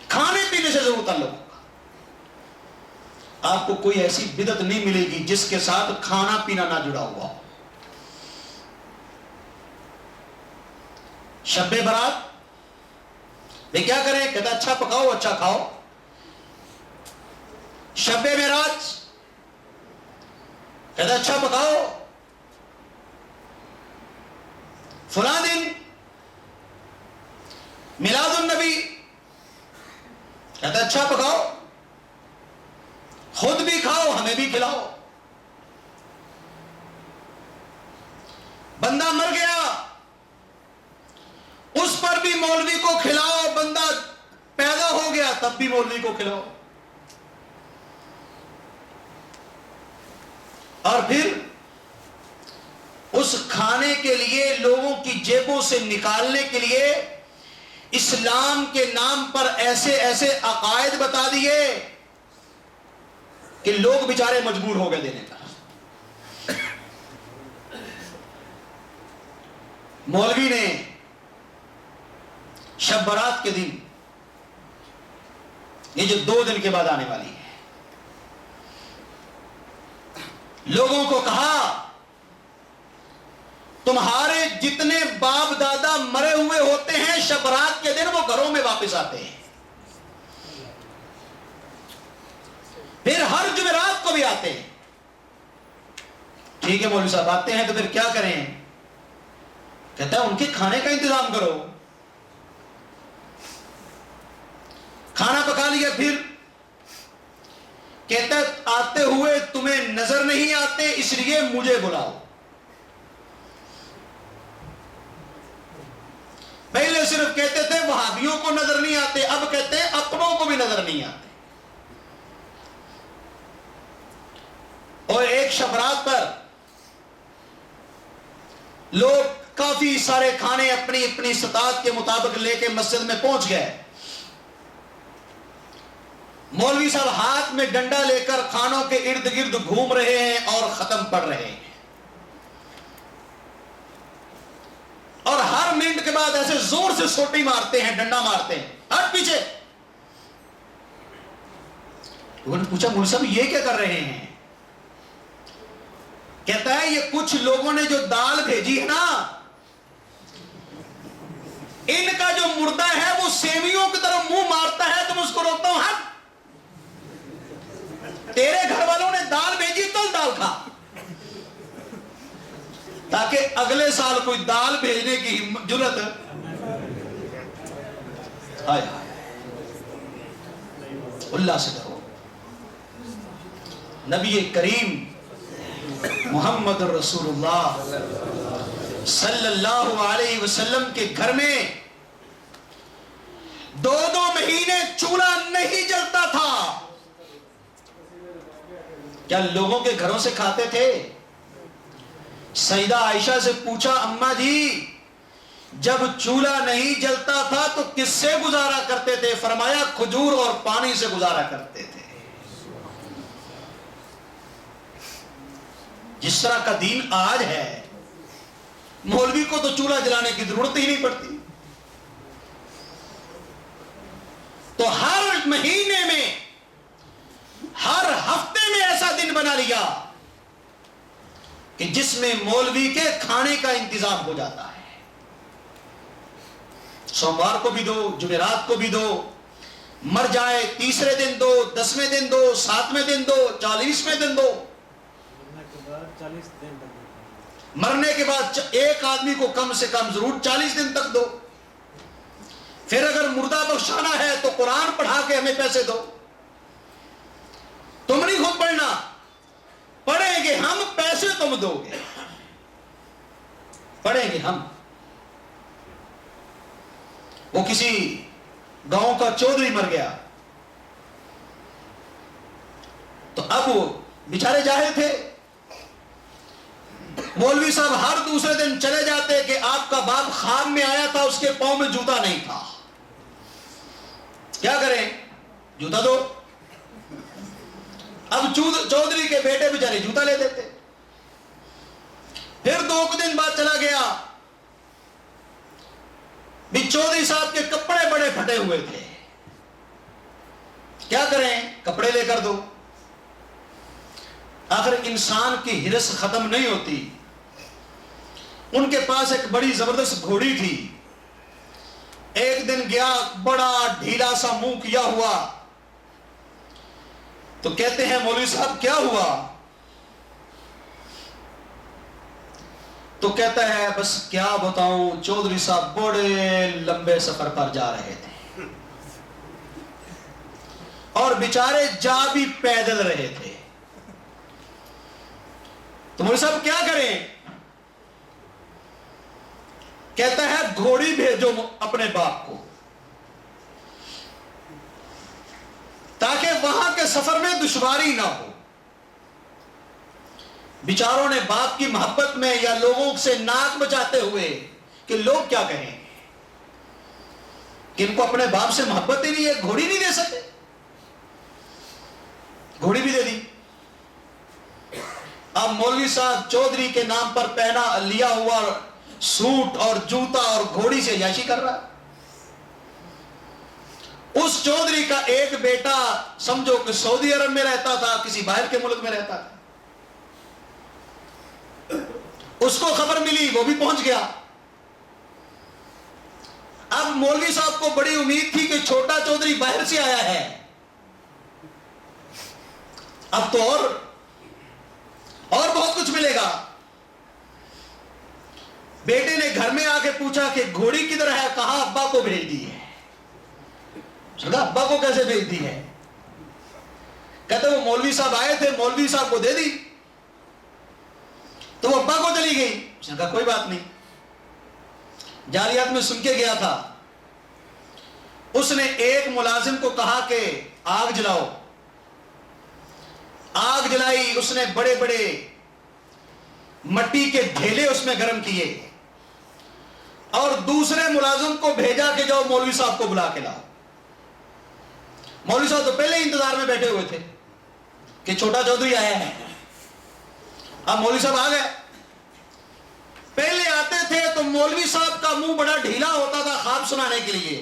کھانے پینے سے ضرور تعلق ہوگا. آپ کو کوئی ایسی بدعت نہیں ملے گی جس کے ساتھ کھانا پینا نہ جڑا ہوا ہو. شب برات یہ کیا کریں؟ کہتا اچھا پکاؤ اچھا کھاؤ. شب معراج کہتا اچھا پکاؤ. فلاں دن میلاد النبی کہتا اچھا پکاؤ، خود بھی کھاؤ ہمیں بھی کھلاؤ. بندہ مر گیا اس پر بھی مولوی کو کھلاؤ، بندہ پیدا ہو گیا تب بھی مولوی کو کھلاؤ. اور پھر اس کھانے کے لیے لوگوں کی جیبوں سے نکالنے کے لیے اسلام کے نام پر ایسے ایسے عقائد بتا دیے کہ لوگ بیچارے مجبور ہو گئے دینے کا. مولوی نے شب برات کے دن، یہ جو 2 دن کے بعد آنے والی ہے، لوگوں کو کہا تمہارے جتنے باپ دادا مرے ہوئے ہوتے ہیں شب برات کے دن وہ گھروں میں واپس آتے ہیں، پھر ہر جمعرات کو بھی آتے ہیں. ٹھیک ہے مولوی صاحب آتے ہیں تو پھر کیا کریں؟ کہتا ہے ان کے کھانے کا انتظام کرو. کھانا پکا لیا، پھر کہتا ہے آتے ہوئے تمہیں نظر نہیں آتے اس لیے مجھے بلاؤ. پہلے صرف کہتے تھے وہابیوں کو نظر نہیں آتے، اب کہتے ہیں اپنوں کو بھی نظر نہیں آتے. اور ایک شب رات پر لوگ کافی سارے کھانے اپنی اپنی استطاعت کے مطابق لے کے مسجد میں پہنچ گئے. مولوی صاحب ہاتھ میں ڈنڈا لے کر کھانوں کے ارد گرد گھوم رہے ہیں اور ختم پڑھ رہے ہیں، اور ہر منٹ کے بعد ایسے زور سے سوٹی مارتے ہیں، ڈنڈا مارتے ہیں، ہٹ پیچھے. لوگوں نے پوچھا مولوی صاحب یہ کیا کر رہے ہیں؟ کہتا ہے یہ کچھ لوگوں نے جو دال بھیجی ہے نا، ان کا جو مردہ ہے وہ سیویوں کی طرف منہ مارتا ہے تو میں اس کو روکتا ہوں، ہٹ. تیرے گھر والوں نے دال بھیجی تو دال کھا، تاکہ اگلے سال کوئی دال بھیجنے کی جرت. اللہ سے ڈرو. نبی کریم محمد رسول اللہ صلی اللہ علیہ وسلم کے گھر میں 2 مہینے چولہا نہیں جلتا تھا. کیا لوگوں کے گھروں سے کھاتے تھے؟ سیدہ عائشہ سے پوچھا اماں جی جب چولہا نہیں جلتا تھا تو کس سے گزارا کرتے تھے؟ فرمایا کھجور اور پانی سے گزارا کرتے تھے. جس طرح کا دین آج ہے مولوی کو تو چولہا جلانے کی ضرورت ہی نہیں پڑتی. تو ہر مہینے میں ہر ہفتے میں ایسا دن بنا لیا کہ جس میں مولوی کے کھانے کا انتظام ہو جاتا ہے. سوموار کو بھی دو، جمعرات کو بھی دو، مر جائے تیسرے دن دو، 10ویں دن دو، 7ویں دن دو، 40ویں دن دو. مرنے کے بعد ایک آدمی کو کم سے کم ضرور 40 دن تک دو. پھر اگر مردہ بخشانا ہے تو قرآن پڑھا کے ہمیں پیسے دو. تم نہیں خود پڑھنا، پڑھیں گے ہم، پیسے تم دو گے. پڑھیں گے ہم. وہ کسی گاؤں کا چودھری مر گیا تو اب وہ بیچارے جاہل تھے. مولوی صاحب ہر دوسرے دن چلے جاتے کہ آپ کا باپ خواب میں آیا تھا, اس کے پاؤں میں جوتا نہیں تھا, کیا کریں, جوتا دو. اب چودھری کے بیٹے بیچارے جوتا لے دیتے. پھر 2 دن بعد چلا گیا, بھی چودھری صاحب کے کپڑے بڑے پھٹے ہوئے تھے, کیا کریں, کپڑے لے کر دو. آخر انسان کی ہرس ختم نہیں ہوتی. ان کے پاس ایک بڑی زبردست گھوڑی تھی. ایک دن گیا, بڑا ڈھیلا سا منہ کیا ہوا, تو کہتے ہیں مولوی صاحب کیا ہوا؟ تو کہتا ہے بس کیا بتاؤں, چودھری صاحب بڑے لمبے سفر پر جا رہے تھے اور بیچارے جا بھی پیدل رہے تھے. تو مولوی صاحب کیا کریں؟ کہتا ہے گھوڑی بھیجو اپنے باپ کو, تاکہ وہاں کے سفر میں دشواری نہ ہو. بیچاروں نے باپ کی محبت میں یا لوگوں سے ناک بچاتے ہوئے کہ لوگ کیا کہیں کہ ان کو اپنے باپ سے محبت ہی نہیں ہے, گھوڑی نہیں دے سکتے, گھوڑی بھی دے دی. اب مولوی صاحب چودھری کے نام پر پہنا لیا ہوا سوٹ اور جوتا اور گھوڑی سے عیاشی کر رہا. اس چودھری کا ایک بیٹا سمجھو کہ سعودی عرب میں رہتا تھا, کسی باہر کے ملک میں رہتا تھا. اس کو خبر ملی, وہ بھی پہنچ گیا. اب مولوی صاحب کو بڑی امید تھی کہ چھوٹا چودھری باہر سے آیا ہے, اب تو اور بہت کچھ ملے گا. بیٹے نے گھر میں آ کے پوچھا کہ گھوڑی کدھر ہے, کہاں ابا کو بھیج دی ہے. ابا کو کیسے بھیج دی ہے؟ کہتے وہ مولوی صاحب آئے تھے, مولوی صاحب کو دے دی, تو وہ ابا کو چلی گئی. اس نے کہا کوئی بات نہیں, جالیات میں سن کے گیا تھا. اس نے ایک ملازم کو کہا کہ آگ جلاؤ. آگ جلائی, اس نے بڑے بڑے مٹی کے ڈھیلے اس میں گرم کیے اور دوسرے ملازم کو بھیجا کہ جاؤ مولوی صاحب کو بلا کے لاؤ. مولوی صاحب تو پہلے ہی انتظار میں بیٹھے ہوئے تھے کہ چھوٹا چودھری آیا ہے. اب مولوی صاحب آ گئے. پہلے آتے تھے تو مولوی صاحب کا منہ بڑا ڈھیلا ہوتا تھا خواب سنانے کے لیے,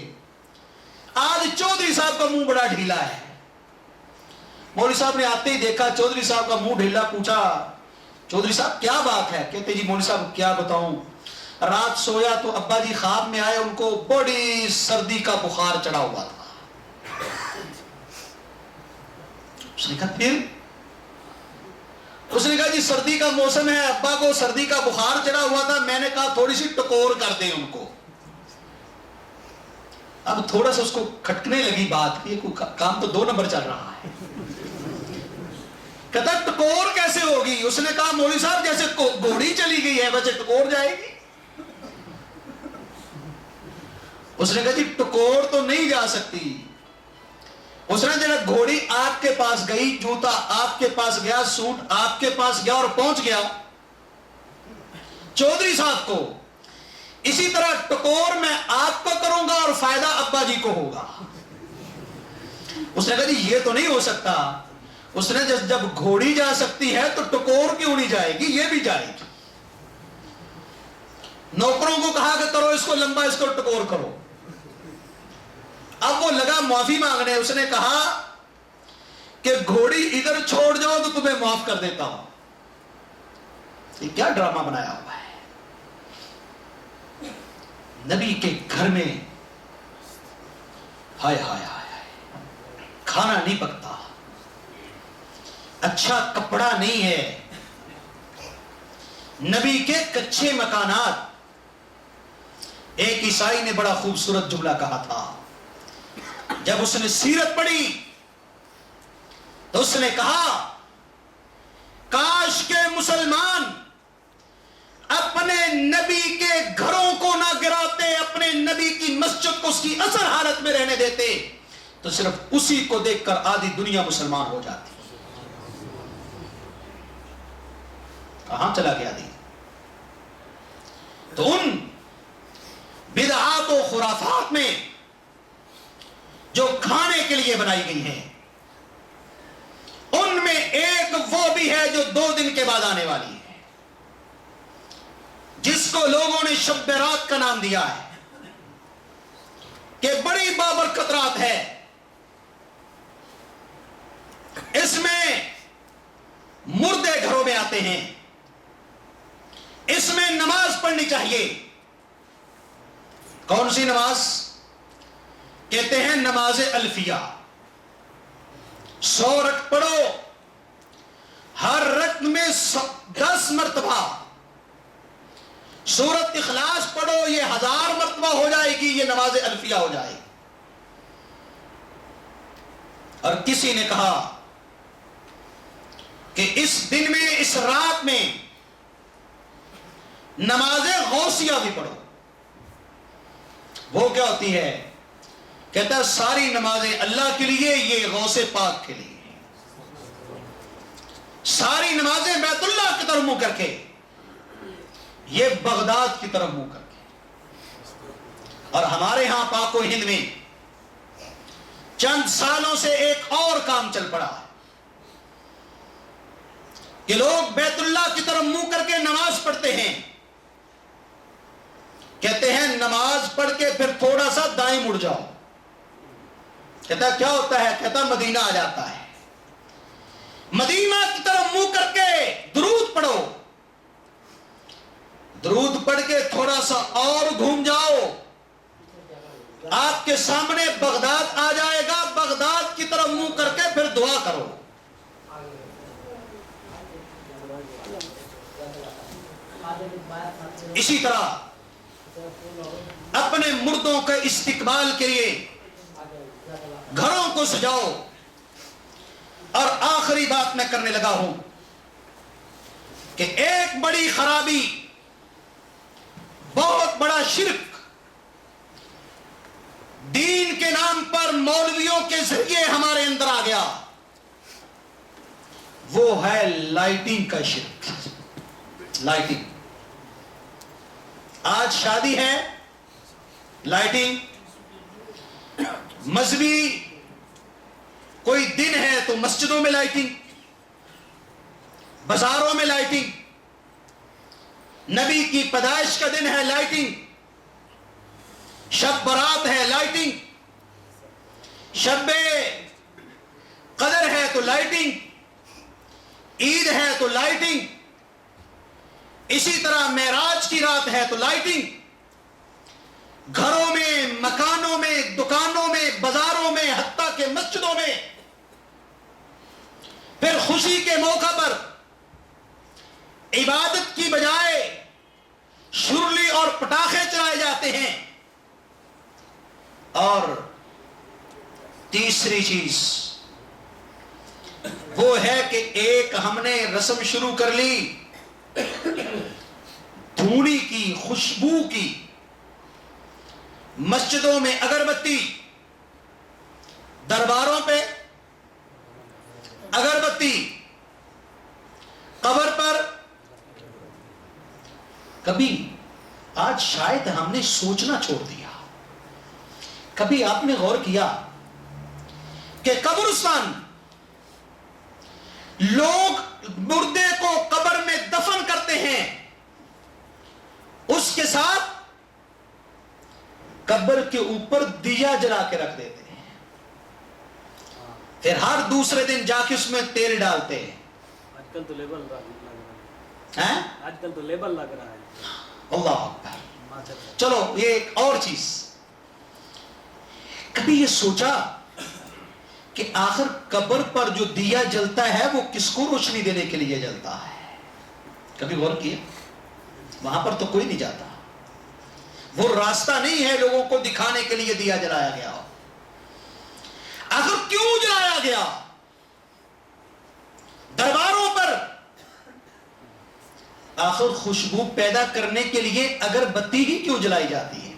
آج چودھری صاحب کا منہ بڑا ڈھیلا ہے. مولوی صاحب نے آتے ہی دیکھا چودھری صاحب کا منہ ڈھیلا, پوچھا چودھری صاحب کیا بات ہے؟ کہتے جی مولوی صاحب کیا بتاؤں, رات سویا تو ابا جی خواب میں آئے, ان کو بڑی سردی کا بخار چڑھا ہوا تھا. اس نے کہا پھر؟ اس نے کہا جی سردی کا موسم ہے, ابا کو سردی کا بخار چڑھا ہوا تھا, میں نے کہا تھوڑی سی ٹکور کر دیں ان کو. اب تھوڑا سا اس کو کھٹکنے لگی بات, یہ کام تو 2 نمبر چل رہا ہے. کہتا ٹکور کیسے ہوگی؟ اس نے کہا مولوی صاحب جیسے گھوڑی چلی گئی ہے ویسے ٹکور جائے گی. اس نے کہا جی ٹکور تو نہیں جا سکتی. اس نے جب گھوڑی آپ کے پاس گئی, جوتا آپ کے پاس گیا, سوٹ آپ کے پاس گیا اور پہنچ گیا چودھری صاحب کو, اسی طرح ٹکور میں آپ کو کروں گا اور فائدہ ابا جی کو ہوگا. اس نے کہا جی یہ تو نہیں ہو سکتا. اس نے جب گھوڑی جا سکتی ہے تو ٹکور کیوں نہیں جائے گی, یہ بھی جائے گی. نوکروں کو کہا کہ کرو اس کو لمبا, اس کو ٹکور کرو. اب وہ لگا معافی مانگنے. اس نے کہا کہ گھوڑی ادھر چھوڑ جاؤ تو تمہیں معاف کر دیتا ہوں. یہ کیا ڈرامہ بنایا ہوا ہے. نبی کے گھر میں ہائے ہائے ہائے کھانا نہیں پکتا, اچھا کپڑا نہیں ہے, نبی کے کچے مکانات. ایک عیسائی نے بڑا خوبصورت جملہ کہا تھا جب اس نے سیرت پڑھی, تو اس نے کہا کاش کے مسلمان اپنے نبی کے گھروں کو نہ گراتے، اپنے نبی کی مسجد کو اس کی اصل حالت میں رہنے دیتے، تو صرف اسی کو دیکھ کر آدھی دنیا مسلمان ہو جاتی۔ کہاں چلا گیا دین؟ تو ان بدعات و خرافات میں جو کھانے کے لیے بنائی گئی ہیں، ان میں ایک وہ بھی ہے جو 2 دن کے بعد آنے والی ہے، جس کو لوگوں نے شب رات کا نام دیا ہے کہ بڑی بابرکت رات ہے۔ اس میں مردے گھروں میں آتے ہیں، اس میں نماز پڑھنی چاہیے۔ کون سی نماز؟ کہتے ہیں نماز الفیہ۔ 100 رکعت پڑھو، ہر رکعت میں 10 مرتبہ سورت اخلاص پڑھو، یہ 1000 مرتبہ ہو جائے گی، یہ نماز الفیہ ہو جائے گی۔ اور کسی نے کہا کہ اس دن میں، اس رات میں نماز غوثیہ بھی پڑھو۔ وہ کیا ہوتی ہے؟ کہتا ہے ساری نمازیں اللہ کے لیے، یہ غوث پاک کے لیے۔ ساری نمازیں بیت اللہ کی طرف منہ کر کے، یہ بغداد کی طرف منہ کر کے۔ اور ہمارے ہاں پاک و ہند میں چند سالوں سے ایک اور کام چل پڑا ہے کہ لوگ بیت اللہ کی طرف منہ کر کے نماز پڑھتے ہیں، کہتے ہیں نماز پڑھ کے پھر تھوڑا سا دائیں مڑ جاؤ۔ کہتا ہے کیا ہوتا ہے؟ کہتا ہے مدینہ آ جاتا ہے۔ مدینہ کی طرف منہ کر کے درود پڑھو، درود پڑھ کے تھوڑا سا اور گھوم جاؤ، آپ کے سامنے بغداد آ جائے گا، بغداد کی طرف منہ کر کے پھر دعا کرو۔ اسی طرح اپنے مردوں کے استقبال کے لیے گھروں کو سجاؤ۔ اور آخری بات میں کرنے لگا ہوں کہ ایک بڑی خرابی، بہت بڑا شرک دین کے نام پر مولویوں کے ذریعے ہمارے اندر آ گیا، وہ ہے لائٹنگ کا شرک۔ لائٹنگ، آج شادی ہے، لائٹنگ، مذہبی کوئی دن ہے تو مسجدوں میں لائٹنگ، بازاروں میں لائٹنگ، نبی کی پیدائش کا دن ہے لائٹنگ، شب برات ہے لائٹنگ، شب قدر ہے تو لائٹنگ، عید ہے تو لائٹنگ، اسی طرح معراج کی رات ہے تو لائٹنگ، گھروں میں، مکانوں میں، دکانوں میں، بازاروں میں، حتیٰ کہ مسجدوں میں۔ پھر خوشی کے موقع پر عبادت کی بجائے شرلی اور پٹاخے چلائے جاتے ہیں۔ اور تیسری چیز وہ ہے کہ ایک ہم نے رسم شروع کر لی دھوڑی کی، خوشبو کی۔ مسجدوں میں اگربتی، درباروں پہ اگربتی، قبر پر کبھی آج شاید ہم نے سوچنا چھوڑ دیا۔ کبھی آپ نے غور کیا کہ قبرستان، لوگ مردے کو قبر میں دفن کرتے ہیں، اس کے ساتھ قبر کے اوپر دیا جلا کے رکھ دیتے ہیں، پھر ہر دوسرے دن جا کے اس میں تیل ڈالتے ہیں۔ آج کل تو لیبل لگ رہا ہے، آج کل تو لیبل لگ رہا ہے۔ اللہ اکبر۔ چلو یہ ایک اور چیز، کبھی یہ سوچا کہ آخر قبر پر جو دیا جلتا ہے وہ کس کو روشنی دینے کے لیے جلتا ہے؟ کبھی غور کیا؟ وہاں پر تو کوئی نہیں جاتا، وہ راستہ نہیں ہے لوگوں کو دکھانے کے لیے دیا جلایا گیا ہو۔ آخر کیوں جلایا گیا؟ درباروں پر آخر خوشبو پیدا کرنے کے لیے اگر بتی ہی کیوں جلائی جاتی ہے؟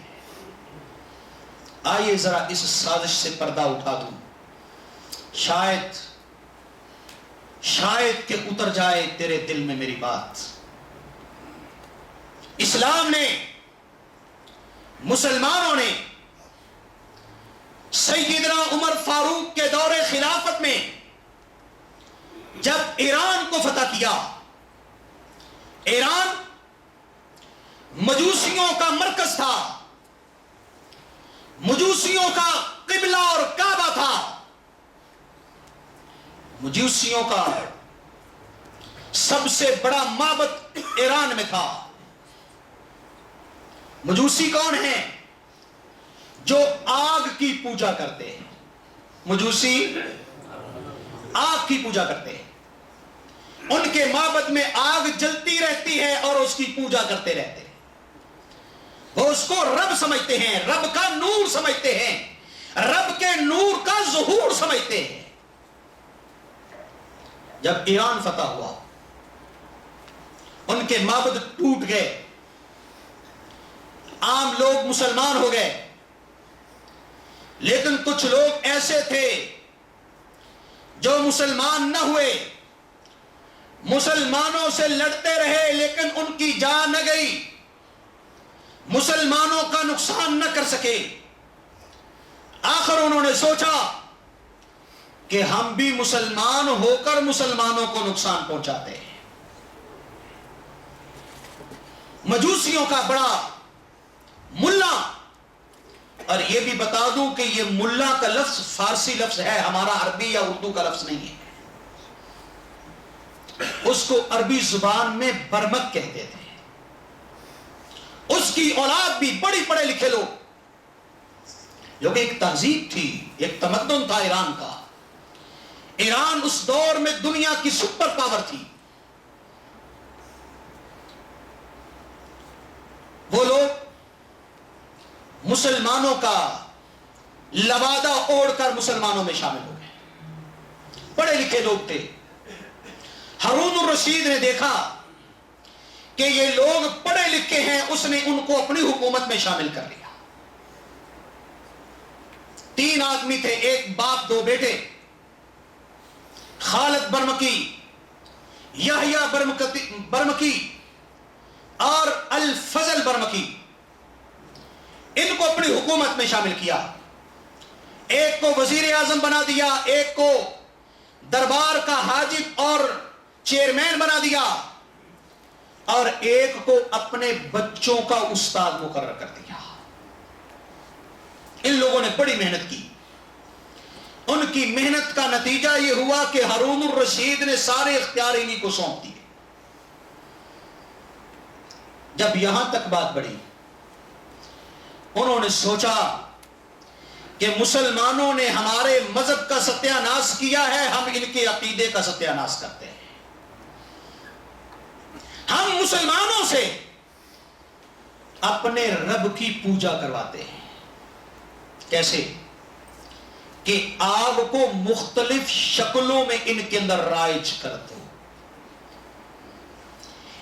آئیے ذرا اس سازش سے پردہ اٹھا دوں، شاید کہ اتر جائے تیرے دل میں میری بات۔ اسلام نے، مسلمانوں نے سیدنا عمر فاروق کے دور خلافت میں جب ایران کو فتح کیا، ایران مجوسیوں کا مرکز تھا، مجوسیوں کا قبلہ اور کعبہ تھا، مجوسیوں کا سب سے بڑا معبد ایران میں تھا۔ مجوسی کون ہیں؟ جو آگ کی پوجا کرتے ہیں۔ مجوسی آگ کی پوجا کرتے ہیں، ان کے معبد میں آگ جلتی رہتی ہے اور اس کی پوجا کرتے رہتے ہیں۔ وہ اس کو رب سمجھتے ہیں، رب کا نور سمجھتے ہیں، رب کے نور کا ظہور سمجھتے ہیں۔ جب ایران فتح ہوا، ان کے معبد ٹوٹ گئے، عام لوگ مسلمان ہو گئے، لیکن کچھ لوگ ایسے تھے جو مسلمان نہ ہوئے، مسلمانوں سے لڑتے رہے لیکن ان کی جان نہ گئی، مسلمانوں کا نقصان نہ کر سکے۔ آخر انہوں نے سوچا کہ ہم بھی مسلمان ہو کر مسلمانوں کو نقصان پہنچاتے ہیں۔ مجوسیوں کا بڑا ملا، اور یہ بھی بتا دوں کہ یہ ملا کا لفظ فارسی لفظ ہے، ہمارا عربی یا اردو کا لفظ نہیں ہے۔ اس کو عربی زبان میں برمک کہتے تھے۔ اس کی اولاد بھی بڑی پڑھے لکھے لوگ، جو کہ ایک تہذیب تھی، ایک تمدن تھا ایران کا۔ ایران اس دور میں دنیا کی سپر پاور تھی۔ وہ لوگ مسلمانوں کا لبادہ اوڑھ کر مسلمانوں میں شامل ہو گئے، پڑھے لکھے لوگ تھے۔ ہارون الرشید نے دیکھا کہ یہ لوگ پڑھے لکھے ہیں، اس نے ان کو اپنی حکومت میں شامل کر لیا۔ 3 آدمی تھے، ایک باپ 2 بیٹے، خالد برمکی، یحییٰ برمکی اور الفضل برمکی۔ ان کو اپنی حکومت میں شامل کیا، ایک کو وزیر اعظم بنا دیا، ایک کو دربار کا حاجب اور چیئرمین بنا دیا، اور ایک کو اپنے بچوں کا استاد مقرر کر دیا۔ ان لوگوں نے بڑی محنت کی، ان کی محنت کا نتیجہ یہ ہوا کہ ہارون الرشید نے سارے اختیار انہی کو سونپ دیے۔ جب یہاں تک بات بڑھی، انہوں نے سوچا کہ مسلمانوں نے ہمارے مذہب کا ستیہ ناش کیا ہے، ہم ان کے عقیدے کا ستیہ ناش کرتے ہیں۔ ہم مسلمانوں سے اپنے رب کی پوجا کرواتے ہیں۔ کیسے؟ کہ آگ کو مختلف شکلوں میں ان کے اندر رائج کر دو،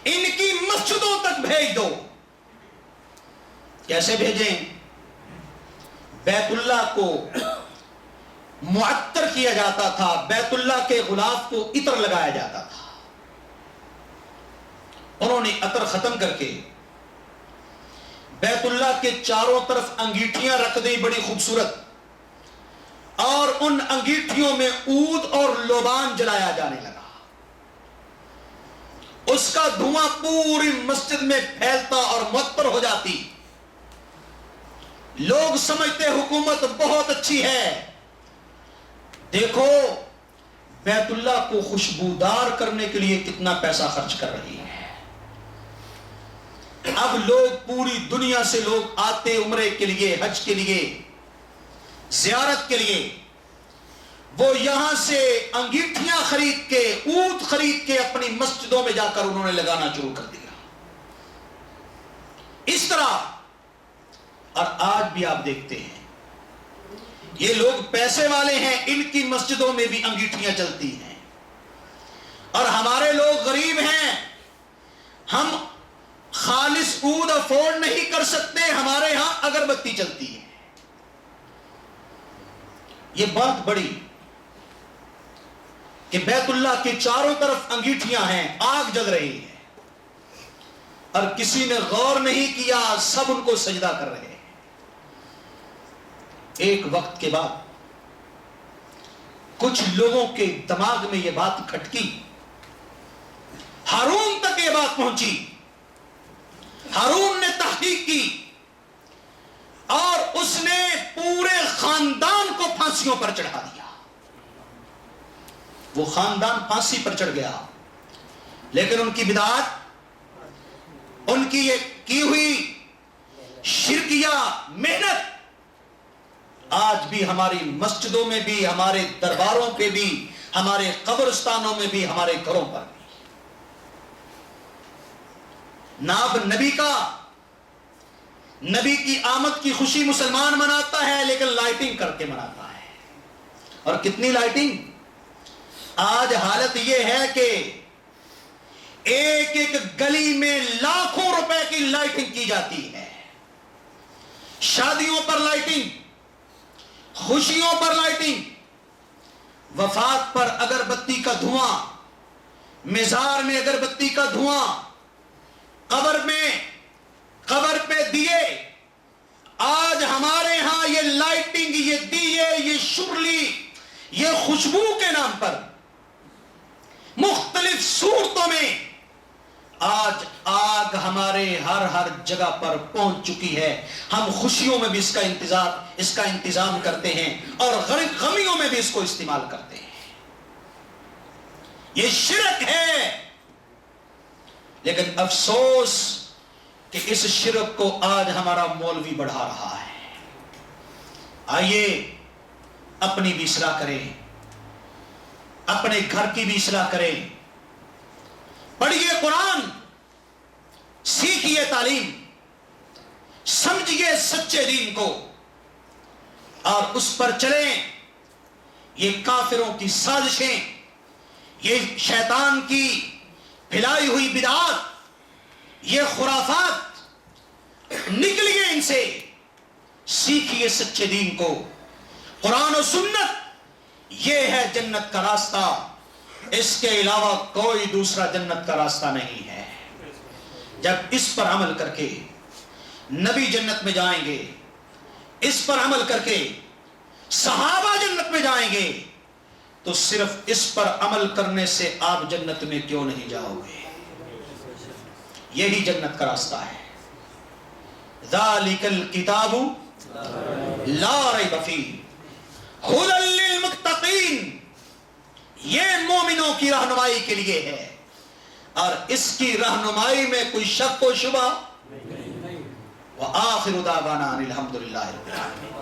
ان کی مسجدوں تک بھیج دو۔ کیسے بھیجیں؟ بیت اللہ کو معطر کیا جاتا تھا، بیت اللہ کے غلاف کو عطر لگایا جاتا تھا۔ انہوں نے عطر ختم کر کے بیت اللہ کے چاروں طرف انگیٹھیاں رکھ دی بڑی خوبصورت، اور ان انگیٹھیوں میں عود اور لوبان جلایا جانے لگا۔ اس کا دھواں پوری مسجد میں پھیلتا اور معطر ہو جاتی۔ لوگ سمجھتے حکومت بہت اچھی ہے، دیکھو بیت اللہ کو خوشبودار کرنے کے لیے کتنا پیسہ خرچ کر رہی ہے۔ اب لوگ پوری دنیا سے لوگ آتے عمرے کے لیے، حج کے لیے، زیارت کے لیے، وہ یہاں سے انگیٹھیاں خرید کے، عود خرید کے اپنی مسجدوں میں جا کر انہوں نے لگانا شروع کر دیا۔ اس طرح، اور آج بھی آپ دیکھتے ہیں یہ لوگ پیسے والے ہیں، ان کی مسجدوں میں بھی انگیٹھیاں چلتی ہیں، اور ہمارے لوگ غریب ہیں، ہم خالص عود افورڈ نہیں کر سکتے، ہمارے ہاں اگربتی چلتی ہے. یہ بات بڑی کہ بیت اللہ کے چاروں طرف انگیٹھیاں ہیں، آگ جل رہی ہے، اور کسی نے غور نہیں کیا، سب ان کو سجدہ کر رہے ہیں. ایک وقت کے بعد کچھ لوگوں کے دماغ میں یہ بات کھٹکی، ہارون تک یہ بات پہنچی. ہارون نے تحقیق کی اور اس نے پورے خاندان کو پھانسیوں پر چڑھا دیا. وہ خاندان پھانسی پر چڑھ گیا، لیکن ان کی بدعت، ان کی یہ کی ہوئی شرکیہ محنت آج بھی ہماری مسجدوں میں بھی، ہمارے درباروں پہ بھی، ہمارے قبرستانوں میں بھی، ہمارے گھروں پر بھی. ناب نبی کا، نبی کی آمد کی خوشی مسلمان مناتا ہے، لیکن لائٹنگ کر کے مناتا ہے. اور کتنی لائٹنگ. آج حالت یہ ہے کہ ایک ایک گلی میں لاکھوں روپے کی لائٹنگ کی جاتی ہے. شادیوں پر لائٹنگ، خوشیوں پر لائٹنگ، وفات پر اگربتی کا دھواں، مزار میں اگربتی کا دھواں، قبر پہ دیے. آج ہمارے ہاں یہ لائٹنگ، یہ دیے، یہ شرلی، یہ خوشبو کے نام پر مختلف صورتوں میں آج آگ ہمارے ہر جگہ پر پہنچ چکی ہے. ہم خوشیوں میں بھی اس کا انتظام کرتے ہیں اور غمیوں میں بھی اس کو استعمال کرتے ہیں. یہ شرک ہے. لیکن افسوس کہ اس شرک کو آج ہمارا مولوی بڑھا رہا ہے. آئیے اپنی بھی اصلاح کریں، اپنے گھر کی بھی اصلاح کریں. پڑھیے قرآن، سیکھیے تعلیم، سمجھیے سچے دین کو اور اس پر چلیں. یہ کافروں کی سازشیں، یہ شیطان کی پھیلائی ہوئی بدعات، یہ خرافات، نکلیے ان سے. سیکھیے سچے دین کو. قرآن و سنت یہ ہے جنت کا راستہ، اس کے علاوہ کوئی دوسرا جنت کا راستہ نہیں ہے. جب اس پر عمل کر کے نبی جنت میں جائیں گے، اس پر عمل کر کے صحابہ جنت میں جائیں گے، تو صرف اس پر عمل کرنے سے آپ جنت میں کیوں نہیں جاؤ گے؟ یہی جنت کا راستہ ہے. ذالک الکتاب لا ریب فیہ ھدی للمتقین. یہ مومنوں کی رہنمائی کے لیے ہے، اور اس کی رہنمائی میں کوئی شک و شبہ. وآخر دعوانا الحمدللہ رب العالمین.